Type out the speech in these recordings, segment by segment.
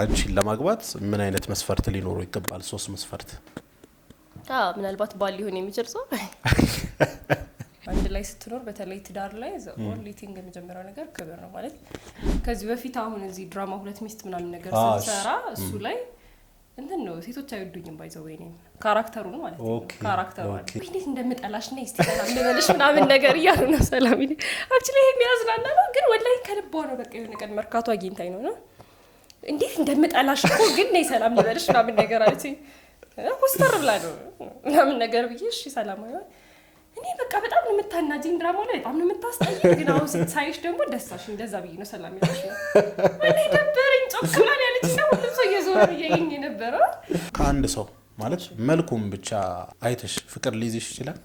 አንቺን ለማግባት ምን አይነት መስፈርት ሊኖረው ይገባል? 3 መስፈርት። ምናልባት ባል ሊሆን የሚችል ሰው አንድ ላይ ስትኖር በተለይ ትዳር ላይ ኦንሊቲንግ የመጀመሪያው ነገር ክብር ነው ማለት ከዚህ በፊት አሁን እዚህ ድራማ 2 ሚስት ምናምን ነገር ሰራ እሱ ላይ እንትን ነው ሴቶች አይወዱኝም ባይዘው ወይኔ ካራክተሩን ማለት ነው ካራክተሩ እንዴት እንደምጠላሽ ነው እስቲ ሰላም ልበልሽ ምናምን ነገር እያሉ ነው ሰላም ይሄ አክቹሊ ይሄ የሚያዝናና ነው ግን ወላሂ ከልቧ ነው በቃ የሆነ ቀን መርካቶ አግኝታኝ ነው እንዴት እንደምጠላሽ እኮ ግን ነይ ሰላም ልበልሽ ምናምን ነገር አለችኝ ኮስተር ብላ ነው ምናምን ነገር ብዬ እሺ ሰላም አይሆን እኔ በቃ በጣም ነው የምታናጂኝ ድራማው ላይ በጣም ነው የምታስጠይኝ ግን አሁን ሳይሽ ደግሞ ደሳሽ እንደዛ ብዬ ነው ሰላም ያለሽ እኔ ደበረኝ ጮክማን ያለች ነው ሁሉም ሰው እየዞረ እያየኝ የነበረው ከአንድ ሰው ማለት መልኩም ብቻ አይተሽ ፍቅር ሊይዝሽ ይችላል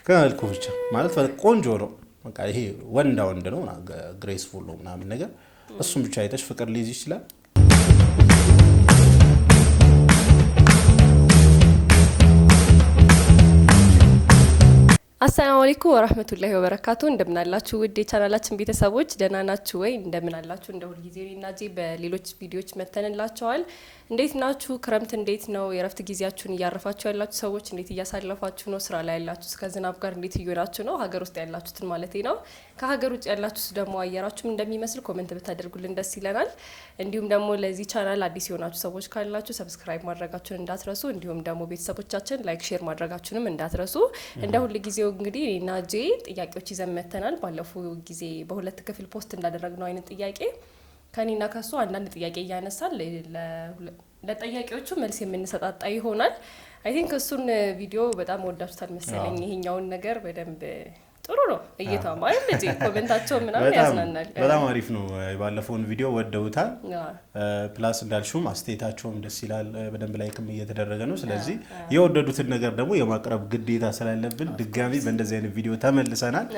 ከመልኩ ብቻ ማለት ቆንጆ ነው በቃ ይሄ ወንዳ ወንድ ነው ግሬስፉል ነው ምናምን ነገር እሱም ብቻ አይተሽ ፍቅር ሊይዝሽ ይችላል አሰላሙ አለይኩም ወራህመቱላሂ ወበረካቱ እንደምናላችሁ ውድ የቻናላችን ቤተሰቦች ደህና ናችሁ ወይ እንደምናላችሁ እንደ ሁሉ ጊዜ እናጂ በሌሎች ቪዲዮዎች መተንላችኋል እንዴት ናችሁ ክረምት እንዴት ነው የረፍት ጊዜያችሁን እያረፋችሁ ያላችሁ ሰዎች እንዴት እያሳለፋችሁ ነው ስራ ላይ ያላችሁ እስከ ዝናብ ጋር እንዴት እየሆናችሁ ነው ሀገር ውስጥ ያላችሁትን ማለት ነው ከሀገር ውጭ ያላችሁስ ደግሞ አየራችሁም እንደሚመስል ኮሜንት ብታደርጉልን ደስ ይለናል እንዲሁም ደግሞ ለዚህ ቻናል አዲስ የሆናችሁ ሰዎች ካላችሁ ሰብስክራይብ ማድረጋችሁን እንዳትረሱ እንዲሁም ደግሞ ቤተሰቦቻችን ላይክ ሼር ማድረጋችሁንም እንዳትረሱ እንደ ሁሉ ጊዜው እንግዲህ እኔና ጄ ጥያቄዎች ይዘን መተናል ባለፈው ጊዜ በሁለት ክፍል ፖስት እንዳደረግነው አይነት ጥያቄ ከኔና ከሱ አንዳንድ ጥያቄ እያነሳል ለጥያቄዎቹ መልስ የምንሰጣጣ ይሆናል አይ ቲንክ እሱን ቪዲዮ በጣም ወዳችሁታል መሰለኝ ይሄኛውን ነገር በደንብ ጥሩ ነው እይታ ማለት እንጂ ኮሜንታቸው ምናምን ያዝናናል በጣም አሪፍ ነው ባለፈውን ቪዲዮ ወደውታል ፕላስ እንዳልሹም አስተያየታቸውም ደስ ይላል በደንብ ላይክም እየተደረገ ነው ስለዚህ የወደዱትን ነገር ደግሞ የማቅረብ ግዴታ ስላለብን ድጋሚ በእንደዚህ አይነት ቪዲዮ ተመልሰናል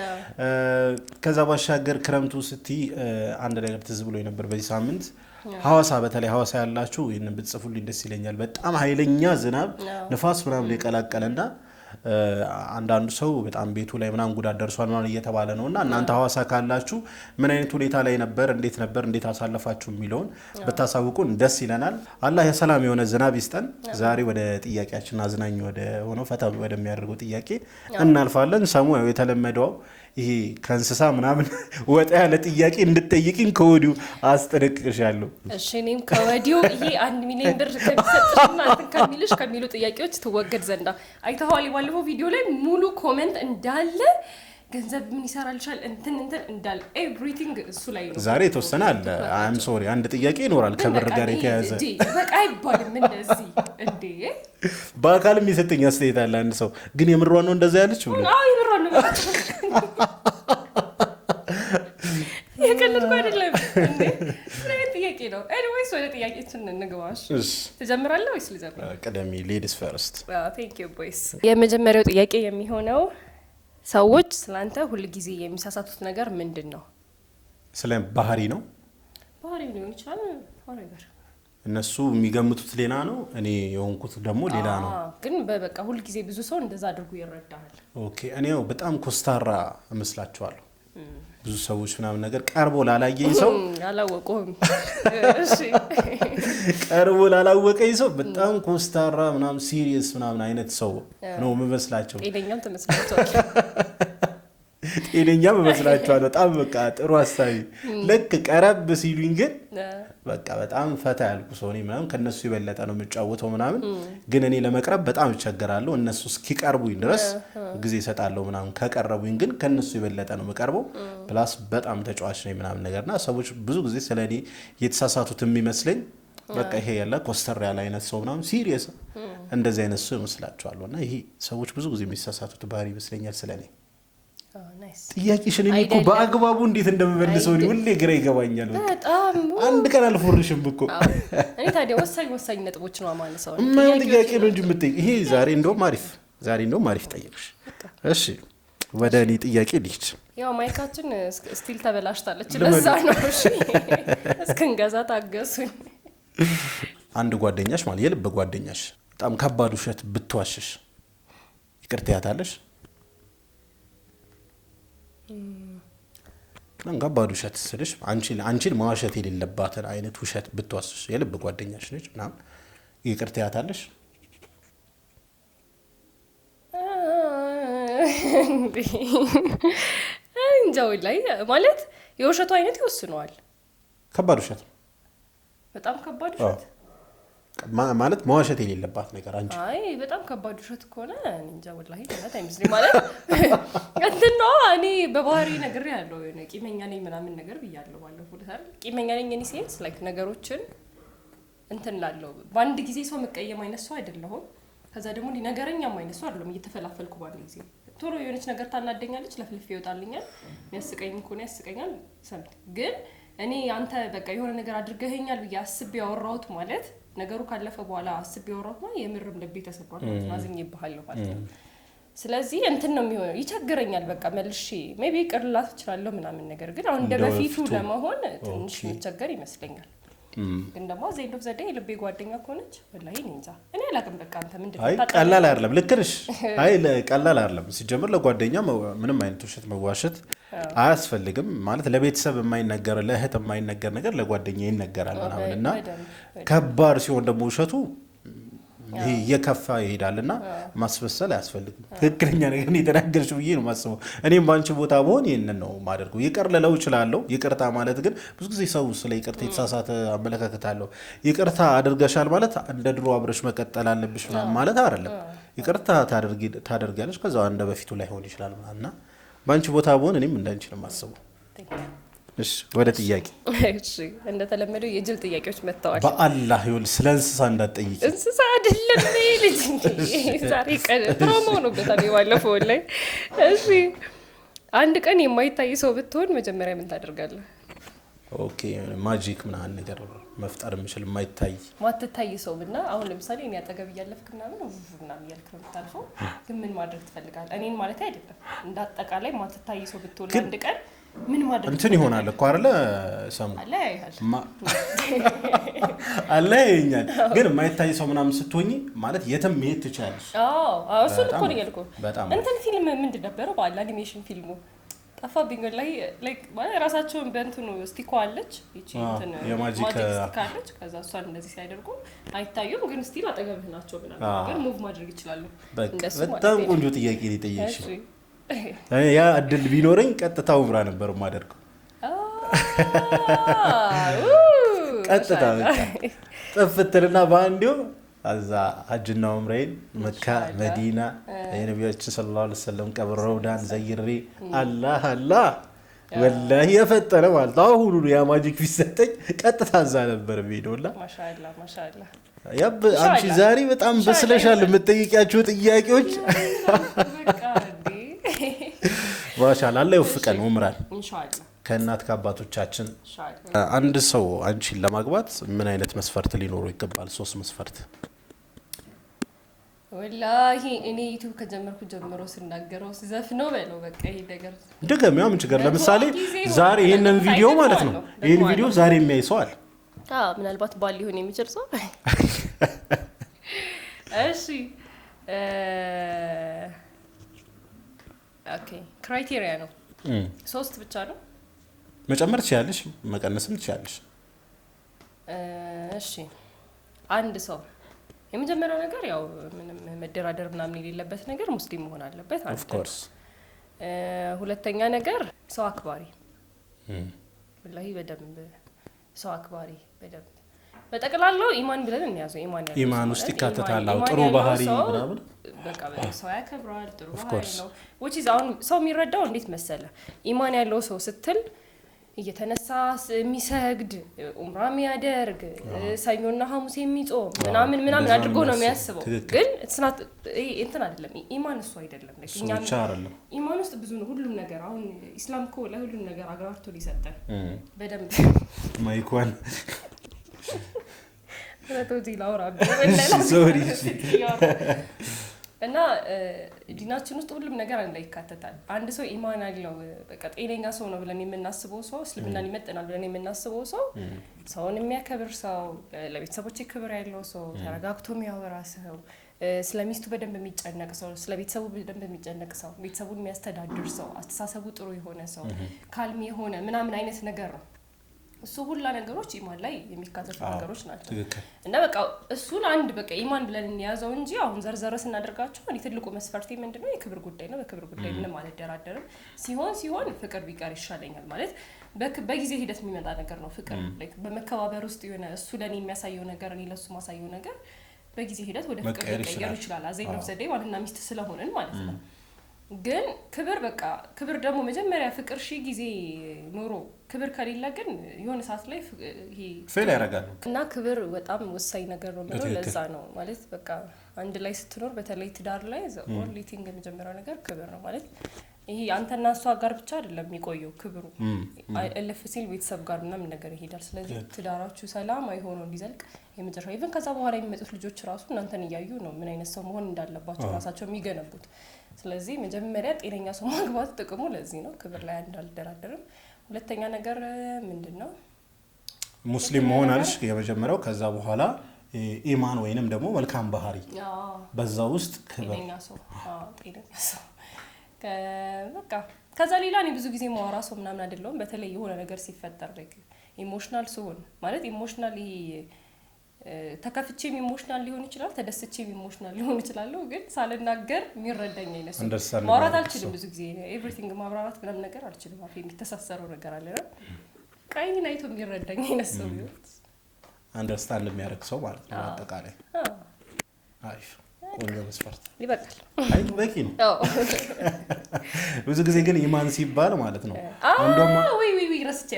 ከዛ ባሻገር ክረምቱ ስቲ አንድ ነገር ትዝ ብሎ ነበር በዚህ ሳምንት ሐዋሳ በተለይ ሐዋሳ ያላችሁ ይሄንን ብትጽፉልኝ ደስ ይለኛል በጣም ኃይለኛ ዝናብ ንፋስ ምናምን የቀላቀለና አንዳንዱ ሰው በጣም ቤቱ ላይ ምናምን ጉዳት ደርሷል ማለት እየተባለ ነውና እናንተ ሐዋሳ ካላችሁ ምን አይነት ሁኔታ ላይ ነበር እንዴት አሳለፋችሁ የሚለውን በታሳውቁን ደስ ይለናል አላህ የሰላም የሆነ ዝናብ ይስጠን ዛሬ ወደ ጥያቄያችን አዝናኝ ወደ ሆነው ፈታ ወደሚያደርገው ጥያቄ እናልፋለን ሰሞኑን የተለመደው ይሄ ከእንስሳ ምናምን ወጣ ያለ ጥያቄ እንድትጠይቂኝ ከወዲሁ አስጠነቅቅሻለሁ እሺ እኔም ከወዲሁ ይሄ 1 ሚሊዮን ብር ከሚሰጥሽና ከሚልሽ ከሚሉ ጥያቄዎች ትወገድ ዘንዳ አይተኸዋል ባለፈው ቪዲዮ ላይ ሙሉ ኮሜንት እንዳለ ገንዘብ ምን ይሰራልሻል እንትን እንዳል ኤቭሪቲንግ እሱ ላይ ነው ዛሬ ተወሰነ አለ አም ሶሪ አንድ ጥያቄ ይኖራል ከብር ጋር የተያዘ በቃ አይባልም እንደዚህ እንዴ በአካልም የሰጠኝ አስተያየት አለ አንድ ሰው ግን የምሯን ነው እንደዛ ያለች ብሎ አዎ የምሯን ነው የቀለድኩ አይደለም እንዴ ምን ጥያቄ ነው ኤኒዌይስ ወደ ጥያቄችን እንግባሽ ተጀምራለህ ወይስ ልጀምር ቀደም ሌዲስ ፈርስት ቴንክ ዩ ቦይስ የመጀመሪያው ጥያቄ የሚሆነው ሰዎች ስላንተ ሁሉ ጊዜ የሚሳሳቱት ነገር ምንድነው ስለ ባህሪ ነው ሊሆን ይችላል ፎሬቨር እነሱ የሚገምቱት ሌላ ነው እኔ የሆንኩት ደግሞ ሌላ ነው ግን በቃ ሁሉ ጊዜ ብዙ ሰው እንደዛ አድርጎ ይረዳል ኦኬ እኔው በጣም ኮስታራ እመስላችኋለሁ ብዙ ሰዎች ምናምን ነገር ቀርቦ ላላየኝ ሰው አላወቀውም እሺ ቀርቦ ላላወቀኝ ሰው በጣም ኮስታራ ምናምን ሲሪየስ ምናምን አይነት ሰው ነው የምመስላቸው ጤነኛም ተመስላቸው ጤነኛም እመስላቸዋለሁ በጣም በቃ ጥሩ ሐሳቢ ልክ ቀረብ ሲሉኝ ግን በቃ በጣም ፈታ ያልኩ ሰው ነኝ ምናምን ከነሱ ይበለጠ ነው የምጫወተው ምናምን ግን እኔ ለመቅረብ በጣም እቸገራለሁ እነሱ እስኪቀርቡኝ ድረስ ጊዜ እሰጣለሁ ምናምን ከቀረቡኝ ግን ከነሱ ይበለጠ ነው የምቀርበው ፕላስ በጣም ተጫዋች ነኝ ምናምን ነገርና ሰዎች ብዙ ጊዜ ስለኔ የተሳሳቱት የሚመስለኝ በቃ ይሄ ያለ ኮስተር ያለ አይነት ሰው ምናምን ሲሪየስ እንደዚህ አይነት ሰው ይመስላችኋልና ይሄ ሰዎች ብዙ ጊዜ የሚሳሳቱት ባህሪ ይመስለኛል ስለኔ ጥያቄሽን እኮ በአግባቡ እንዴት እንደምመልሰው ነው ሁሌ ግራ ይገባኛል በጣም አንድ ቀን አልፎርሽም እኮ እኔ ታዲያ ወሳኝ ነጥቦች ነው ማለሰው ምን ጥያቄ ነው እንጂ የምትጠይቅ ይሄ ዛሬ እንደውም አሪፍ ጠይቅሽ እሺ ወደ እኔ ጥያቄ ልሂድ ያው ማይካችን ስቲል ተበላሽታለች ለዛ ነው እሺ እስከንገዛ ታገሱኝ አንድ ጓደኛሽ ማለት የልብ ጓደኛሽ በጣም ከባድ ውሸት ብትዋሽሽ ይቅርታ ያታለሽ ከባድ ውሸት ስልሽ አንቺን መዋሸት የሌለባትን አይነት ውሸት ብትዋስሽ የልብ ጓደኛሽ ነች ምናምን ይቅርታ ያታለሽ? እንጃው ላይ ማለት የውሸቱ አይነት ይወስነዋል። ከባድ ውሸት በጣም ከባድ ውሸት ማለት መዋሸት የሌለባት ነገር አንቺ። አይ በጣም ከባድ ውሸት ከሆነ እንጃ ወላሂ ማለት አይመስልም። ማለት እንትን ነው እኔ በባህሪ ነገር ያለው የሆነ ቂመኛ ነኝ ምናምን ነገር ብያለሁ ባለፈው አይደል? ቂመኛ ነኝ እኔ ሴንስ ላይክ ነገሮችን እንትን ላለው በአንድ ጊዜ ሰው መቀየም አይነት ሰው አይደለሁም። ከዛ ደግሞ ነገረኛም አይነት ሰው አይደለም። እየተፈላፈልኩ ባለ ጊዜ ቶሎ የሆነች ነገር ታናደኛለች፣ ለፍልፍ ይወጣልኛል። የሚያስቀኝ ከሆነ ያስቀኛል። ሰምት ግን እኔ አንተ በቃ የሆነ ነገር አድርገኸኛል ብዬ አስቤ ያወራሁት ማለት ነገሩ ካለፈ በኋላ አስቤ ያወራሁት ማለት የምርም ልቤ ተሰብሯል ማለት ነው። አዝኜብሃለሁ ማለት ነው። ስለዚህ እንትን ነው የሚሆነው፣ ይቸግረኛል። በቃ መልሼ ሜቢ ቅርላት እችላለሁ ምናምን ነገር ግን አሁን እንደበፊቱ ለመሆን ትንሽ መቸገር ይመስለኛል። ግን ደግሞ ዘይዶፍ ዘዴ ልቤ ጓደኛ ከሆነች ወላሂ እንጃ እኔ አላቅም። በቃ አንተ ምንድነው? አይ ቀላል አይደለም። ልክ ነሽ። አይ ቀላል አይደለም። ሲጀምር ለጓደኛ ምንም አይነት ውሸት መዋሸት አያስፈልግም። ማለት ለቤተሰብ የማይነገር ለእህት የማይነገር ነገር ለጓደኛ ይነገራል ምናምን እና ከባድ ሲሆን ደግሞ ውሸቱ ይሄ እየከፋ ይሄዳልና ማስመሰል አያስፈልግም። ትክክለኛ ነገር ነው የተናገርሽው ብዬ ነው ማስበው። እኔም ባንቺ ቦታ ብሆን ይሄንን ነው ማደርገው። ይቅር ልለው እችላለሁ። ይቅርታ ማለት ግን ብዙ ጊዜ ሰው ስለ ይቅርታ የተሳሳተ አመለካከት አለው። ይቅርታ አድርገሻል ማለት እንደ ድሮ አብረሽ መቀጠል አለብሽ ማለት አይደለም። ይቅርታ ታደርጊያለሽ፣ ከዛ እንደ በፊቱ ላይ ሆን ይችላል እና ባንቺ ቦታ ብሆን እኔም እንዳንቺ ነው ማስበው። እሺ ወደ ጥያቄ። እሺ እንደተለመደው የጅል ጥያቄዎች መጥተዋል። በአላህ ይሁን ስለ እንስሳ እንዳትጠይቂ። እንስሳ አይደለም ልጅ ዛሬ ቀን ፕሮሞ ነው በጣም ባለፈው ላይ። እሺ አንድ ቀን የማይታይ ሰው ብትሆን መጀመሪያ ምን ታደርጋለህ? ኦኬ ማጂክ ምናምን ነገር መፍጠር የምችል ማትታይ ሰው ብና አሁን ለምሳሌ እኔ አጠገብ እያለፍክ ምናምን ምናምን እያልክ ነው የምታልፈው፣ ግን ምን ማድረግ ትፈልጋለህ? እኔን ማለት አይደለም እንዳጠቃላይ ማትታይ ሰው ብትሆን አንድ ቀን ምን ማድረግ እንትን ይሆናል እኮ አይደለ? ሰሙ አለ ይኛል ግን የማይታይ ሰው ምናምን ስትሆኚ ማለት የትም መሄድ ትችላለሽ። አዎ እሱን እኮ ነው ያልኩህ። እንትን ፊልም ምንድን ነበረው ባለ አኒሜሽን ፊልሙ ጠፋብኝ ላይ ላይክ ማለት ራሳቸውን በእንትኑ ስቲኮ አለች እቺ እንትን የማጂክ ስቲክ አለች። ከዛ እሷን እንደዚህ ሲያደርጉ አይታዩም፣ ግን ስቲል አጠገብህ ናቸው ምናምን ግን ሙቭ ማድረግ ይችላሉ። በጣም ቆንጆ ጥያቄ ነው የጠየቅሽ። ያ እድል ቢኖረኝ ቀጥታ ውብራ ነበር የማደርገው። ቀጥታ በቃ ጥፍትልና በአንዴው አዛ ሀጅና ዑምራዬን መካ መዲና የነቢያችን ሰለላሁ ዐለይሂ ወሰለም ቀብር ረውዳን ዘይሬ አላህ አላህ ወላሂ የፈጠረ ማለት አሁን ያ ማጂክ ቢሰጠኝ ቀጥታ እዛ ነበር ሄዶላ። ማሻአላ ማሻአላ። ያብ አንቺ ዛሬ በጣም በስለሻል የምትጠይቂያቸው ጥያቄዎች። ማሻአላ አላህ ይወፍቀን ዑምራን ኢንሻአላ ከእናት ከአባቶቻችን። አንድ ሰው አንቺን ለማግባት ምን አይነት መስፈርት ሊኖረው ይገባል? 3 መስፈርት። ወላሂ እኔ ዩቲዩብ ከጀመርኩ ጀምሮ ስናገረው ስዘፍነው በለው በቃ ይሄ ነገር ድገም። ያው ምን ችግር ለምሳሌ ዛሬ ይሄንን ቪዲዮ ማለት ነው ይሄን ቪዲዮ ዛሬ የሚያይ ሰው አለ። ምናልባት ባል ሊሆን የሚችል ሰው። እሺ ኦኬ ክራይቴሪያ ነው 3 ብቻ ነው። መጨመር ትችላለሽ፣ መቀነስም ትችላለሽ። እሺ አንድ ሰው የመጀመሪያው ነገር ያው ምንም መደራደር ምናምን የሌለበት ነገር ሙስሊም መሆን አለበት። ኦፍ ኮርስ። ሁለተኛ ነገር ሰው አክባሪ፣ ወላሂ በደንብ ሰው አክባሪ በደንብ በጠቅላላው ኢማን ብለን እንያዘው። ኢማን ውስጥ ይካተታል። ጥሩ ባህሪ ምናምን በቃ ሰው ያከብራል፣ ጥሩ ባህሪ ነው። which is አሁን ሰው የሚረዳው እንዴት መሰለ ኢማን ያለው ሰው ስትል እየተነሳ የሚሰግድ ኡምራ የሚያደርግ ሰኞና ሐሙስ የሚጾም ምናምን አድርጎ ነው የሚያስበው። ግን እንትን አይደለም ኢማን እሱ አይደለም። ኢማን ውስጥ ብዙ ነው ሁሉም ነገር። አሁን ኢስላም እኮ ለሁሉም ነገር አግራርቶ ሊሰጠን በደንብ ማይኳን እና ዲናችን ውስጥ ሁሉም ነገር አንድ ላይ ይካተታል። አንድ ሰው ኢማን አለው በቃ ጤነኛ ሰው ነው ብለን የምናስበው ሰው፣ እስልምናን ይመጥናል ብለን የምናስበው ሰው፣ ሰውን የሚያከብር ሰው፣ ለቤተሰቦች ክብር ያለው ሰው፣ ተረጋግቶ የሚያወራ ሰው፣ ስለሚስቱ በደንብ የሚጨነቅ ሰው፣ ስለቤተሰቡ በደንብ የሚጨነቅ ሰው፣ ቤተሰቡን የሚያስተዳድር ሰው፣ አስተሳሰቡ ጥሩ የሆነ ሰው፣ ካልሚ የሆነ ምናምን አይነት ነገር ነው። እሱ ሁላ ነገሮች ኢማን ላይ የሚካተቱ ነገሮች ናቸው። እና በቃ እሱን አንድ በቃ ኢማን ብለን እንያዘው እንጂ አሁን ዘርዘር ስናደርጋቸው እኔ ትልቁ መስፈርቴ ምንድነው የክብር ጉዳይ ነው። በክብር ጉዳይ ምንም አልደራደርም። ሲሆን ፍቅር ቢቀር ይሻለኛል ማለት በጊዜ ሂደት የሚመጣ ነገር ነው። ፍቅር በመከባበር ውስጥ የሆነ እሱ ለኔ የሚያሳየው ነገር እኔ ለሱ ማሳየው ነገር በጊዜ ሂደት ወደ ፍቅር ሊቀየር ይችላል። አዘይ ነው ዘዴ ባልና ሚስት ስለሆነን ማለት ነው። ግን ክብር በቃ ክብር ደግሞ መጀመሪያ ፍቅር ጊዜ ኖሮ ክብር ከሌለ ግን የሆነ ሰዓት ላይ ይሄ ፌል ያደርጋል። እና ክብር በጣም ወሳኝ ነገር ነው ማለት ለዛ ነው ማለት በቃ አንድ ላይ ስትኖር በተለይ ትዳር ላይ ኦንሊ ቲንግ የመጀመሪያው ነገር ክብር ነው ማለት ይሄ አንተና እሷ ጋር ብቻ አይደለም የሚቆየው ክብሩ እልፍ ሲል ቤተሰብ ጋር ምናምን ነገር ይሄዳል። ስለዚህ ትዳራችሁ ሰላም አይሆኑ እንዲዘልቅ የመጀመሪያ ኢቭን ከዛ በኋላ የሚመጡት ልጆች ራሱ እናንተን እያዩ ነው ምን አይነት ሰው መሆን እንዳለባቸው ራሳቸው የሚገነቡት። ስለዚህ መጀመሪያ ጤነኛ ሰው ማግባት ጥቅሙ ለዚህ ነው። ክብር ላይ እንዳልደራደርም። ሁለተኛ ነገር ምንድነው ሙስሊም መሆን አልሽ የመጀመሪያው። ከዛ በኋላ ኢማን ወይንም ደግሞ መልካም ባህሪ በዛ ውስጥ ክብር ጤነኛ ሰው በቃ ከዛ ሌላ እኔ ብዙ ጊዜ ማወራ ሰው ምናምን አይደለሁም። በተለይ የሆነ ነገር ሲፈጠር ኢሞሽናል ሲሆን ማለት ኢሞሽናል ተከፍቼም ኢሞሽናል ሊሆን ይችላል፣ ተደስቼም ኢሞሽናል ሊሆን ይችላል። ግን ሳልናገር የሚረዳኝ አይነት ሰው ማውራት አልችልም። ብዙ ጊዜ ኤቭሪቲንግ ማብራራት ምናምን ነገር አልችልም። አፌ የሚተሳሰረው ነገር አለ ነው ቀይን አይቶ የሚረዳኝ አይነት ሰው ቢሆን አንደርስታንድ የሚያደርግ ሰው ማለት ነው። አጠቃላይ አሪፍ ቆንጆ መስፈርት ይበቃል። አይ በቂ ነው። ብዙ ጊዜ ግን ኢማን ሲባል ማለት ነው አንዶማ ወይ ረስቼ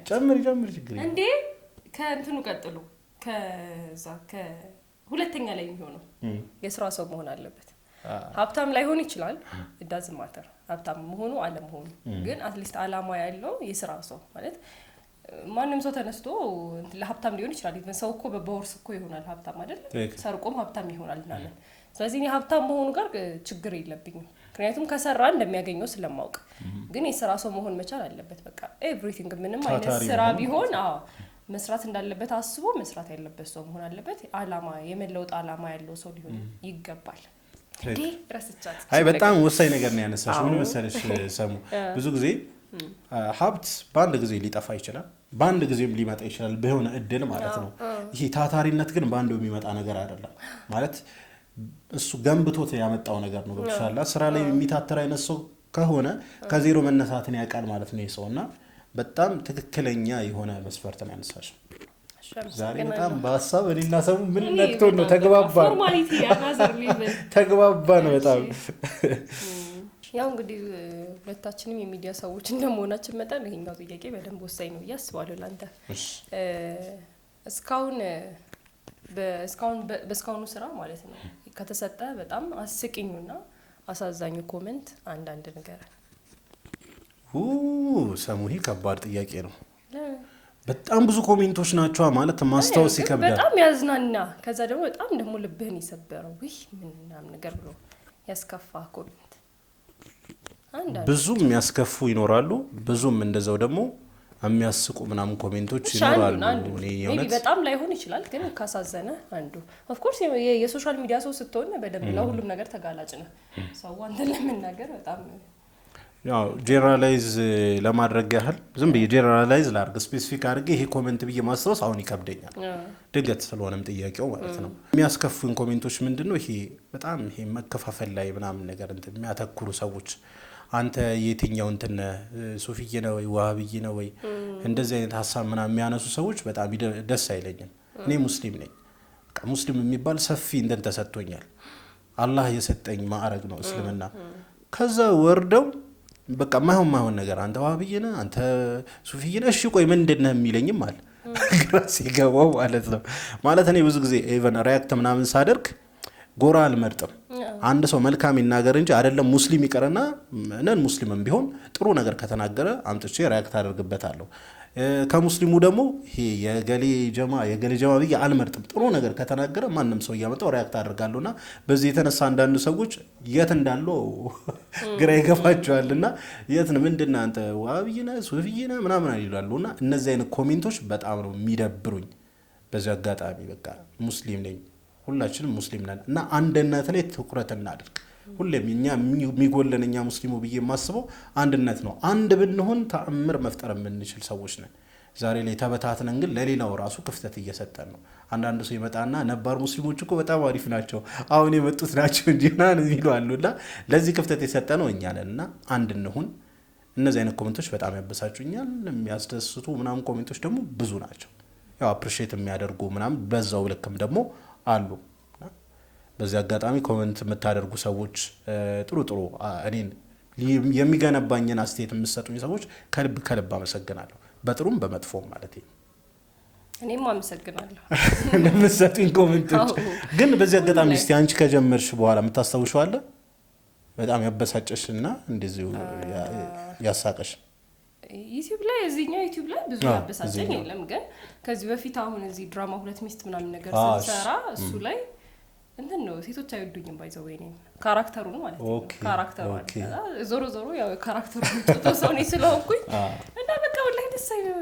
ጨምር ችግር እንዴ ከእንትኑ ቀጥሎ ከዛ ከሁለተኛ ላይ የሚሆነው የስራ ሰው መሆን አለበት። ሀብታም ላይሆን ይችላል ዳዝ ማተር ሀብታም መሆኑ አለመሆኑ ግን አትሊስት አላማ ያለው የስራ ሰው ማለት ማንም ሰው ተነስቶ ለሀብታም ሊሆን ይችላል። ኢቭን ሰው እኮ በቦርስ እኮ ይሆናል ሀብታም አይደል? ሰርቆም ሀብታም ይሆናል እናለን። ስለዚህ ሀብታም መሆኑ ጋር ችግር የለብኝም ምክንያቱም ከሰራ እንደሚያገኘው ስለማውቅ። ግን የስራ ሰው መሆን መቻል አለበት። በቃ ኤቭሪቲንግ ምንም አይነት ስራ ቢሆን መስራት እንዳለበት አስቦ መስራት ያለበት ሰው መሆን አለበት። አላማ የመለውጥ አላማ ያለው ሰው ሊሆን ይገባል። አይ በጣም ወሳኝ ነገር ነው ያነሳሽው። ምን መሰለሽ ሰሙ ብዙ ጊዜ ሀብት በአንድ ጊዜ ሊጠፋ ይችላል፣ በአንድ ጊዜም ሊመጣ ይችላል በሆነ እድል ማለት ነው። ይሄ ታታሪነት ግን በአንድ የሚመጣ ነገር አይደለም ማለት እሱ ገንብቶት ያመጣው ነገር ነው። ገብቶሻል? ስራ ላይ የሚታተር አይነት ሰው ከሆነ ከዜሮ መነሳትን ያውቃል ማለት ነው ሰውና በጣም ትክክለኛ የሆነ መስፈርት ነው ያነሳሽው። ዛሬ በጣም በሀሳብ እኔና ሰሙ ምን ነክቶን ነው ተግባባን በጣም ያው እንግዲህ ሁለታችንም የሚዲያ ሰዎች እንደመሆናችን መጠን ይሄኛው ጥያቄ በደንብ ወሳኝ ነው እያስባለሁ ላንተ። በእስካሁኑ ስራ ማለት ነው ከተሰጠ በጣም አስቂኙና አሳዛኙ ኮሜንት አንዳንድ ነገር ሰሙሂ ከባድ ጥያቄ ነው። በጣም ብዙ ኮሜንቶች ናቸው ማለት ማስታወስ ይከብዳል። በጣም ያዝናና ከዛ ደግሞ ልብህን ይሰበረው ምናምን ነገር ብሎ ያስከፋ ኮሜንት ብዙም የሚያስከፉ ይኖራሉ፣ ብዙም እንደዛው ደግሞ የሚያስቁ ምናምን ኮሜንቶች ይኖራሉ። እኔ በጣም ላይሆን ይችላል ግን ካሳዘነ አንዱ ኦፍ ኮርስ የሶሻል ሚዲያ ሰው ስትሆን በደንብ ለሁሉም ነገር ተጋላጭ ነው። ሰው አንተን ለመናገር በጣም ያው ጄነራላይዝ ለማድረግ ያህል ዝም ብዬ ጄነራላይዝ ላድርግ ስፔሲፊክ አድርጌ ይሄ ኮሜንት ብዬ ማስታወስ አሁን ይከብደኛል፣ ድንገት ስለሆነም ጥያቄው ማለት ነው። የሚያስከፉን ኮሜንቶች ምንድነው? ይሄ በጣም ይሄ መከፋፈል ላይ ምናምን ነገር እንትን የሚያተኩሩ ሰዎች አንተ የትኛው እንትን ሱፊይ ነው ወይ ዋሃብይ ነው ወይ እንደዚህ አይነት ሀሳብ ምናምን የሚያነሱ ሰዎች በጣም ደስ አይለኝም። እኔ ሙስሊም ነኝ። በቃ ሙስሊም የሚባል ሰፊ እንትን ተሰጥቶኛል። አላህ የሰጠኝ ማዕረግ ነው እስልምና። ከዛ ወርደው በቃ ማይሆን ነገር አንተ ዋሃብይ ነህ አንተ ሱፊይ ነህ እሺ ቆይ ምንድነው የሚለኝም አለ ግራስ ይገባው ማለት ነው። ማለት እኔ ብዙ ጊዜ ኢቨን ሪያክት ምናምን ሳደርግ ጎራ አልመርጥም። አንድ ሰው መልካም ይናገር እንጂ አይደለም ሙስሊም ይቀርና ነን ሙስሊምም ቢሆን ጥሩ ነገር ከተናገረ አምጥቼ ሪያክት አደርግበታለሁ። ከሙስሊሙ ደግሞ ይሄ የገሌ ጀማ ብዬ አልመርጥም። ጥሩ ነገር ከተናገረ ማንም ሰው እያመጣው ሪያክት አደርጋለሁና በዚህ የተነሳ አንዳንድ ሰዎች የት እንዳለው ግራ ይገባቸዋልና የት ነው ምንድነው አንተ ዋሃብይ ነህ ሱፊይ ነህ ምናምን ይላሉና እነዚህ አይነት ኮሜንቶች በጣም ነው የሚደብሩኝ። በዚህ አጋጣሚ በቃ ሙስሊም ነኝ ሁላችንም ሙስሊም ነን እና አንድነት ላይ ትኩረት እናድርግ። ሁሌም እኛ የሚጎለን እኛ ሙስሊሙ ብዬ የማስበው አንድነት ነው። አንድ ብንሆን ተአምር መፍጠር የምንችል ሰዎች ነን። ዛሬ ላይ ተበታትነን ግን ለሌላው ራሱ ክፍተት እየሰጠን ነው። አንዳንድ ሰው ይመጣና ነባር ሙስሊሞች እኮ በጣም አሪፍ ናቸው አሁን የመጡት ናቸው እንጂ ምናምን ይላሉ። እና ለዚህ ክፍተት የሰጠ ነው እኛ ነን እና አንድ እንሁን። እነዚህ አይነት ኮሜንቶች በጣም ያበሳጩኛል። የሚያስደስቱ ምናምን ኮሜንቶች ደግሞ ብዙ ናቸው። ያው አፕሪሼት የሚያደርጉ ምናምን በዛው ልክም ደግሞ አሉ። በዚህ አጋጣሚ ኮሜንት የምታደርጉ ሰዎች ጥሩ እኔን የሚገነባኝን አስተያየት የምትሰጡኝ ሰዎች ከልብ ከልብ አመሰግናለሁ። በጥሩም በመጥፎም ማለት ነው። እኔም አመሰግናለሁ ለምትሰጡኝ ኮሜንቶች። ግን በዚህ አጋጣሚ እስቲ አንቺ ከጀመርሽ በኋላ የምታስታውሽው አለ በጣም ያበሳጨሽና እንደዚሁ ያሳቀሽ? ዩቲዩብ ላይ እዚህኛው ዩቲዩብ ላይ ብዙ ያበሳጨኝ የለም። ግን ከዚህ በፊት አሁን እዚህ ድራማ ሁለት ሚስት ምናምን ነገር ስንሰራ እሱ ላይ እንትን ነው ሴቶች አይወዱኝም ባይዘው ወይ ነው ካራክተሩ ነው ማለት ነው። ካራክተሩ ዞሮ ያው ካራክተሩ ተሰው ነው ስለሆንኩኝ እና በቃ ወላሂ ደስ አይልም።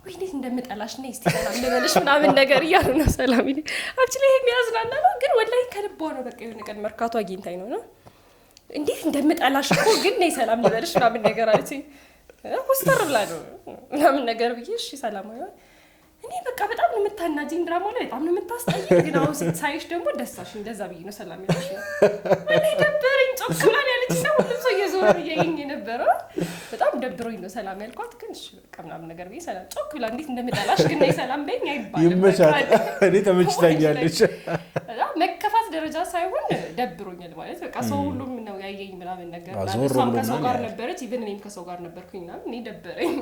ወይ እንዴት እንደምጠላሽ ነው እስቲ ሰላም ልበልሽ ምናምን ነገር እያሉ ነው ሰላም ይሄ አክቹሊ ይሄ የሚያዝናና ነው። ግን ወላሂ ከልቧ ነው በቃ የሆነ ቀን መርካቶ አግኝታኝ ነው እንዴት እንደምጠላሽ እኮ ግን ነይ ሰላም ልበልሽ ምናምን ነገር አለችኝ። ኮስተር ብላ ነው ምናምን ነገር ብዬ እሺ ሰላም አይሆን እኔ በቃ በጣም ነው የምታናጂኝ ድራማው ላይ በጣም ነው የምታስጠይኝ። ግን አሁን ሳይሽ ደግሞ ደስታሽ እንደዛ ብዬ ነው ሰላም ያለሽ ነው እኔ ደበረኝ ጮክላን ያለች ሰው ሁሉም ሰው እየዞረ እያየኝ የነበረው በጣም ደብሮኝ ነው ሰላም ያልኳት። ግን እሺ በቃ ምናምን ነገር ብዬ ሰላም ጮክላ እንዴት እንደምጠላሽ ግን ነይ ሰላም በይኝ አይባልም። ይመቻል እኔ ተመችታኛለች። መከፋት ደረጃ ሳይሆን ደብሮኛል ማለት በቃ ሰው ሁሉም ነው ያየኝ ምናምን ነገር እሷም ከሰው ጋር ነበረች ኢቭን እኔም ከሰው ጋር ነበርኩኝ እና እኔ ደበረኝ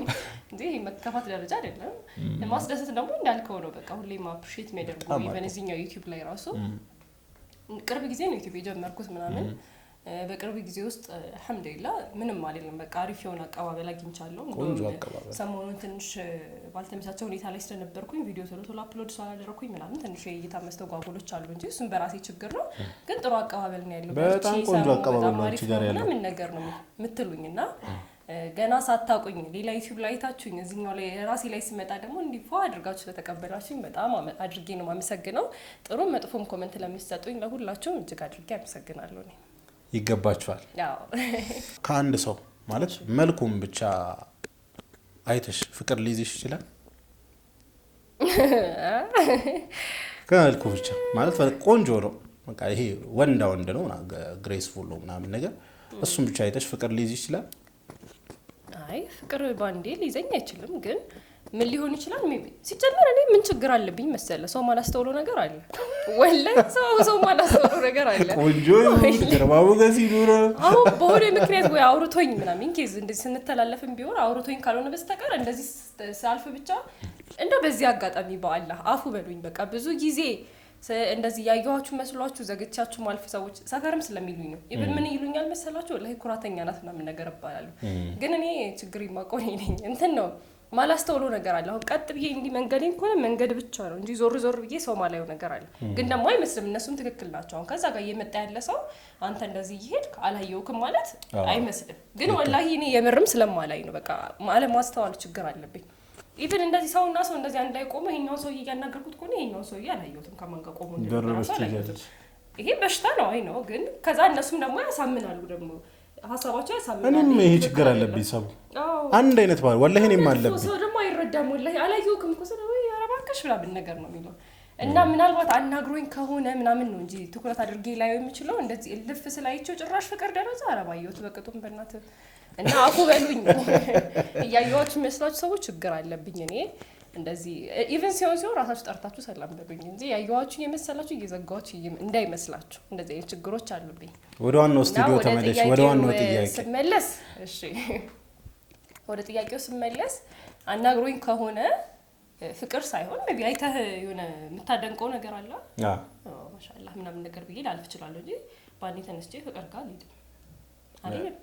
እንዴ መከፋት ደረጃ አይደለም። ለማስደሰት ደግሞ እንዳልከው ነው በቃ ሁሌም አፕሪሼት የሚያደርጉ ኢቭን እዚህኛው ዩቲዩብ ላይ ራሱ ቅርብ ጊዜ ነው ዩቲዩብ የጀመርኩት ምናምን በቅርብ ጊዜ ውስጥ አልሐምዱሊላህ ምንም አይደለም በቃ አሪፍ የሆነ አቀባበል አግኝቻለሁ። ሰሞኑን ትንሽ ባልተመቻቸ ሁኔታ ላይ ስለነበርኩኝ ቪዲዮ ቶሎ አፕሎድ ስላደረኩኝ ምናምን ትንሽ የእይታ መስተጓጎሎች አሉ እንጂ እሱም በራሴ ችግር ነው። ግን ጥሩ አቀባበል ነው ያለው። በጣም ቆንጆ አቀባበል ነው ጋር ያለው ምን ነገር ነው የምትሉኝና ገና ሳታውቁኝ ሌላ ዩቲዩብ ላይ ታችሁኝ እዚህኛው ላይ ራሴ ላይ ሲመጣ ደግሞ እንዲፋ አድርጋችሁ ስለተቀበላችሁኝ በጣም አድርጌ ነው የማመሰግነው። ጥሩ መጥፎም ኮሜንት ለምትሰጡኝ ለሁላችሁም እጅግ አድርጌ አመሰግናለሁ። እኔ ይገባችኋል። ከአንድ ሰው ማለት መልኩም ብቻ አይተሽ ፍቅር ሊይዝሽ ይችላል። ከመልኩ ብቻ ማለት ቆንጆ ነው በቃ ይሄ ወንዳ ወንድ ነው ግሬስፉል ነው ምናምን ነገር እሱም ብቻ አይተሽ ፍቅር ሊይዝሽ ይችላል። አይ ፍቅር ባንዴ ሊይዘኝ አይችልም። ግን ምን ሊሆን ይችላል ሲጀመር እኔ ምን ችግር አለብኝ መሰለ ሰው ማላስተውሎ ነገር አለ ወላሂ ሰው ማላስተውሎ ነገር አለ። ቆንጆ ይገርማው ገዚ ዱረ አሁን በሆነ ምክንያት ወይ አውርቶኝ ምናምን ኬዝ እንደዚህ ስንተላለፍም ቢሆን አውርቶኝ ካልሆነ በስተቀር እንደዚህ ሳልፍ ብቻ እንደው በዚህ አጋጣሚ በአላህ አፉ በሉኝ። በቃ ብዙ ጊዜ እንደዚህ ያያችሁ መስሏችሁ ዘግቻችሁ ማልፍ ሰዎች ሰፈርም ስለሚሉኝ ነው። ኢቭን ምን ይሉኛል መሰላችሁ ወላሂ ኩራተኛ ናት ምናምን ነገር እባላለሁ። ግን እኔ ችግር ይማቆኝ ነኝ እንትን ነው ማላስተውሎ ነገር አለ። አሁን ቀጥ ብዬ እንዲ መንገዴን ከሆነ መንገድ ብቻ ነው እንጂ ዞር ብዬ ሰው ማላየው ነገር አለ። ግን ደግሞ አይመስልም እነሱም ትክክል ናቸው። አሁን ከዛ ጋር እየመጣ ያለ ሰው አንተ እንደዚህ ይሄድክ አላየውክም ማለት አይመስልም። ግን ወላሂ እኔ የምርም ስለማላይ ነው በቃ ማለት ማስተዋል ችግር አለብኝ። ኢቭን እንደዚህ ሰውና ሰው እንደዚህ አንድ ላይ ቆመ ይሄኛው ሰው እያናገርኩት ከሆነ ይሄኛው ሰው አላየውትም ከማን ጋር ቆሞ እንደዚህ ይሄ በሽታ ነው አይ ነው። ግን ከዛ እነሱም ደግሞ ያሳምናሉ ደግሞ ሐሳባቸው ያሳምናሉ። እኔም ይሄ ችግር አለብኝ ሰው አንድ አይነት ባል ወላሂ እኔም አለብኝ ሰው ደግሞ አይረዳም ወላሂ አላየውክም እኮ ሰው ወይ አረባከሽ ምናምን ነገር ነው የሚለው እና ምናልባት አናግሮኝ ከሆነ ምናምን ነው እንጂ ትኩረት አድርጌ ላይ የሚችለው እንደዚህ ልፍ ስላይቸው ጭራሽ ፍቅር ደረጃ አረባየውት በቅጡም በእናት እና አፉ በሉኝ እያየኋችሁ መስላችሁ ሰዎች ችግር አለብኝ እኔ እንደዚህ ኢቭን ሲሆን ራሳችሁ ጠርታችሁ ሰላም በሉኝ እንጂ ያየኋችሁ የመሰላችሁ እየዘጋችሁ እንዳይመስላችሁ እንደዚህ አይነት ችግሮች አሉብኝ። ወደ ዋናው ስቱዲዮ ተመለሽ። ወደ ዋናው ጥያቄ ስመለስ እሺ ወደ ጥያቄው ስመለስ አናግሮኝ ከሆነ ፍቅር ሳይሆን maybe አይተህ የሆነ የምታደንቀው ነገር አለ ማሻአላህ ምናምን ነገር ብዬ ላልፍ እችላለሁ እንጂ ባንዴ ተነስቼ ፍቅር ጋር አልሄድም።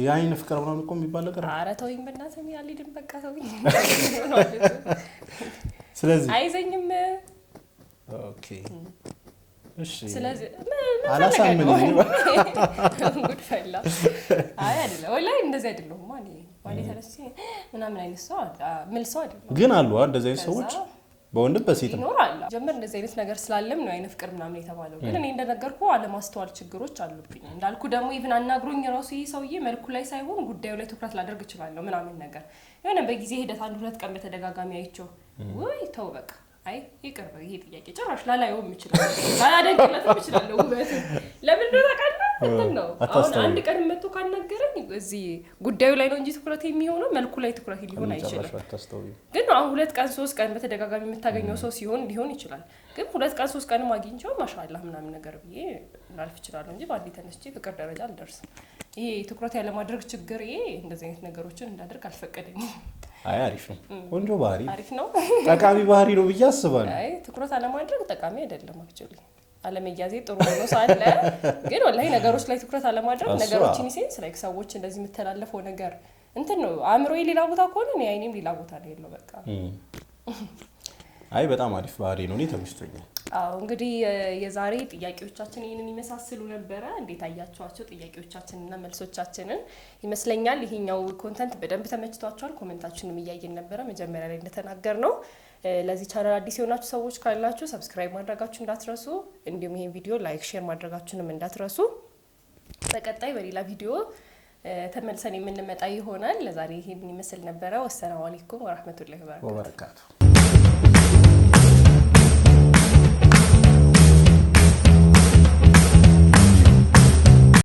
ያይን ፍቅር ምናምን እኮ የሚባል ነገር ኧረ ተወኝ በእናትህ አልሄድም በቃ ተወኝ። ስለዚህ አይዘኝም ኦኬ እሺ ስለዚህ አላሳምነኝ ጉድ ፈላ አይ አይደለም ወላሂ እንደዚህ አይደለም ማለት ተነስቼ ምናምን አይነት ሰው ምን ሰው አይደለም። ግን አሉ እንደዚህ አይነት ሰዎች በወንድም በሴት ይኖራል። ጀምር እንደዚህ አይነት ነገር ስላለም ነው አይነ ፍቅር ምናምን የተባለው። ግን እኔ እንደነገርኩ አለማስተዋል ችግሮች አሉብኝ። እንዳልኩ ደግሞ ኢቭን አናግሮኝ ራሱ ይሄ ሰውዬ መልኩ ላይ ሳይሆን ጉዳዩ ላይ ትኩረት ላደርግ እችላለሁ ምናምን ነገር የሆነ በጊዜ ሂደት 1-2 ቀን በተደጋጋሚ አይቼው ወይ ተው በቃ አይ ይቅርብ ይሄ ጥያቄ ጭራሽ ላላየውም ይችላል አላደንቅለትም ይችላል ውበት ለምን ነው ታውቃለህ ነው አሁን አንድ ቀን መጥቶ ካናገረኝ እዚህ ጉዳዩ ላይ ነው እንጂ ትኩረት የሚሆነው መልኩ ላይ ትኩረት ሊሆን አይችልም። ግን አሁን 2 ቀን 3 ቀን በተደጋጋሚ የምታገኘው ሰው ሊሆን ይችላል። ግን 2 ቀን 3 ቀን ማግኝቻው ማሻአላህ ምናምን ነገር ብዬ ላልፍ እችላለሁ እንጂ ባንዴ ተነስቼ ፍቅር ደረጃ አልደርስም። ይሄ ትኩረት ያለ ማድረግ ችግር እንደዚህ አይነት ነገሮችን እንዳደርግ አልፈቀደኝም። አይ አሪፍ ነው ቆንጆ ባህሪ አሪፍ ነው ጠቃሚ ባህሪ ነው ብዬ አስባለሁ። አይ ትኩረት አለ ማድረግ ጠቃሚ አይደለም አክቹሊ አለመያዜ ጥሩ ነው ሳለ ግን ወላሂ ነገሮች ላይ ትኩረት አለ ማድረግ ነገሮችን ኢንሴንስ ላይክ ሰዎች እንደዚህ የምተላለፈው ነገር እንትን ነው አእምሮዬ ሌላ ቦታ ከሆነ እኔ አይኔም ሌላ ቦታ ነው ያለው በቃ አይ በጣም አሪፍ ባህሪ ነው እኔ ተመችቶኛል። አዎ እንግዲህ የዛሬ ጥያቄዎቻችን ይሄንን ይመስሉ ነበር። እንዴት አያችኋቸው ጥያቄዎቻችንና መልሶቻችንን? ይመስለኛል ይሄኛው ኮንተንት በደንብ ተመችቷችኋል። ኮሜንታችሁንም እያየን ነበር መጀመሪያ ላይ እንደተናገርነው። ለዚህ ቻናል አዲስ የሆናችሁ ሰዎች ካላችሁ ሰብስክራይብ ማድረጋችሁ እንዳትረሱ፣ እንዲሁም ይሄን ቪዲዮ ላይክ ሼር ማድረጋችሁንም እንዳትረሱ። በቀጣይ በሌላ ቪዲዮ ተመልሰን የምንመጣ ይሆናል። ለዛሬ ይሄንን ይመስል ነበር። ወሰላሙ አለይኩም ወራህመቱላሂ ወበረካቱ።